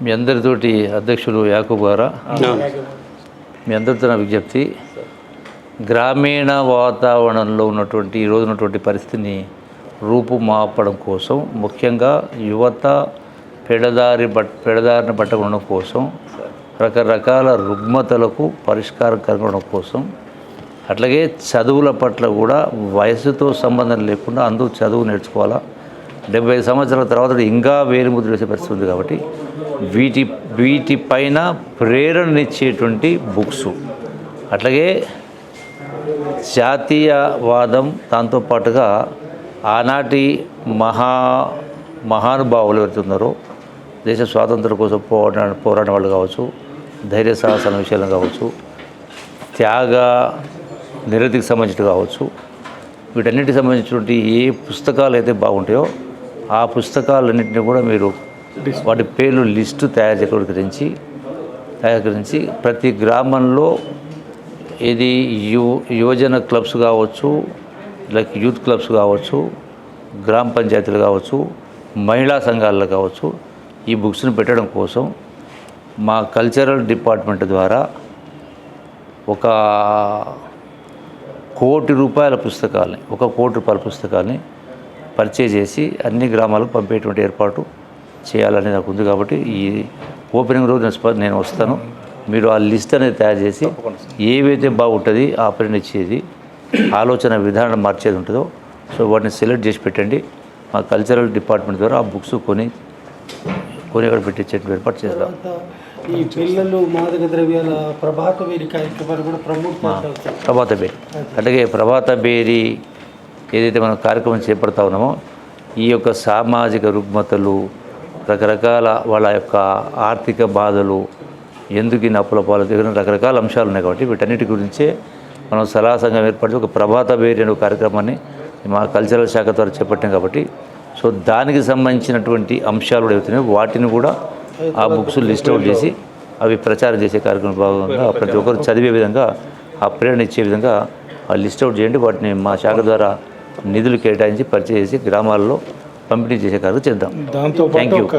మీ అందరితోటి అధ్యక్షులు యాకూబ్ గారా, మీ అందరితో నా విజ్ఞప్తి, గ్రామీణ వాతావరణంలో ఉన్నటువంటి ఈరోజు ఉన్నటువంటి పరిస్థితిని రూపుమాపడం కోసం, ముఖ్యంగా యువత పెడదారిని పట్టకుండా కోసం, రకరకాల రుగ్మతలకు పరిష్కారం కనుగొనడం కోసం, అట్లాగే చదువుల పట్ల కూడా వయసుతో సంబంధం లేకుండా అందరూ చదువు నేర్చుకోవాలా. 70 సంవత్సరాల తర్వాత ఇంకా వేలిముద్ర వేసే పరిస్థితి ఉంది. కాబట్టి వీటిపైన ప్రేరణనిచ్చేటువంటి బుక్స్, అట్లాగే జాతీయవాదం, దాంతోపాటుగా ఆనాటి మహానుభావులు ఎవరైతే ఉన్నారో, దేశ స్వాతంత్రం కోసం పోరాడిన వాళ్ళు కావచ్చు, ధైర్య సాహసాల విషయాలు కావచ్చు, త్యాగ నిరతికి సంబంధించి కావచ్చు, వీటన్నిటికి సంబంధించినటువంటి ఏ పుస్తకాలు అయితే బాగుంటాయో ఆ పుస్తకాలన్నింటినీ కూడా మీరు వాటి పేర్లు లిస్టు తయారీకరించి ప్రతి గ్రామంలో ఇది యువజన క్లబ్స్ కావచ్చు, లైక్ యూత్ క్లబ్స్ కావచ్చు, గ్రామ పంచాయతీలు కావచ్చు, మహిళా సంఘాలు కావచ్చు, ఈ బుక్స్ని పెట్టడం కోసం మా కల్చరల్ డిపార్ట్మెంట్ ద్వారా 1 కోటి రూపాయల పుస్తకాలని 1 కోటి రూపాయల పుస్తకాలని పర్చేజ్ చేసి అన్ని గ్రామాలకు పంపేటువంటి ఏర్పాటు చేయాలని నాకు ఉంది. కాబట్టి ఈ ఓపెనింగ్ రోజు నేను వస్తాను. మీరు ఆ లిస్ట్ అనేది తయారు చేసి ఏవైతే బాగుంటుంది ఆ పని ఇచ్చేది, ఆలోచన విధానం మార్చేది ఉంటుందో సో వాటిని సెలెక్ట్ చేసి పెట్టండి. మా కల్చరల్ డిపార్ట్మెంట్ ద్వారా ఆ బుక్స్ కొని అక్కడ పెట్టించేటువంటి ఏర్పాటు చేస్తాం. ఈ పిల్లలు మాదక ద్రవ్యాల ప్రభాత బేరీ కార్యక్రమాలు కూడా ప్రభాత బేరీ, అట్లాగే ప్రభాత బేరీ ఏదైతే మనం కార్యక్రమం చేపడతా ఉన్నామో, ఈ యొక్క సామాజిక రుగ్మతలు, రకరకాల వాళ్ళ యొక్క ఆర్థిక బాధలు, ఎందుకు ఈ అప్పుల పాలు దగ్గర రకరకాల అంశాలు ఉన్నాయి. కాబట్టి వీటన్నిటి గురించే మనం సలహా సంఘం ఏర్పడిచి ఒక ప్రభాత బేరీ అనే కార్యక్రమాన్ని మా కల్చరల్ శాఖ ద్వారా చేపట్టాం. కాబట్టి సో దానికి సంబంధించినటువంటి అంశాలు కూడా అవుతున్నాయి, వాటిని కూడా ఆ బుక్స్ లిస్ట్ అవుట్ చేసి అవి ప్రచారం చేసే కార్యక్రమం భాగంగా ప్రతి ఒక్కరు చదివే విధంగా, ఆ ప్రేరణ ఇచ్చే విధంగా ఆ లిస్ట్ అవుట్ చేయండి. వాటిని మా శాఖ ద్వారా నిధులు కేటాయించి పరిచయం చేసి గ్రామాల్లో పంపిణీ చేసే కార్యక్రమం చేద్దాం. Thank you.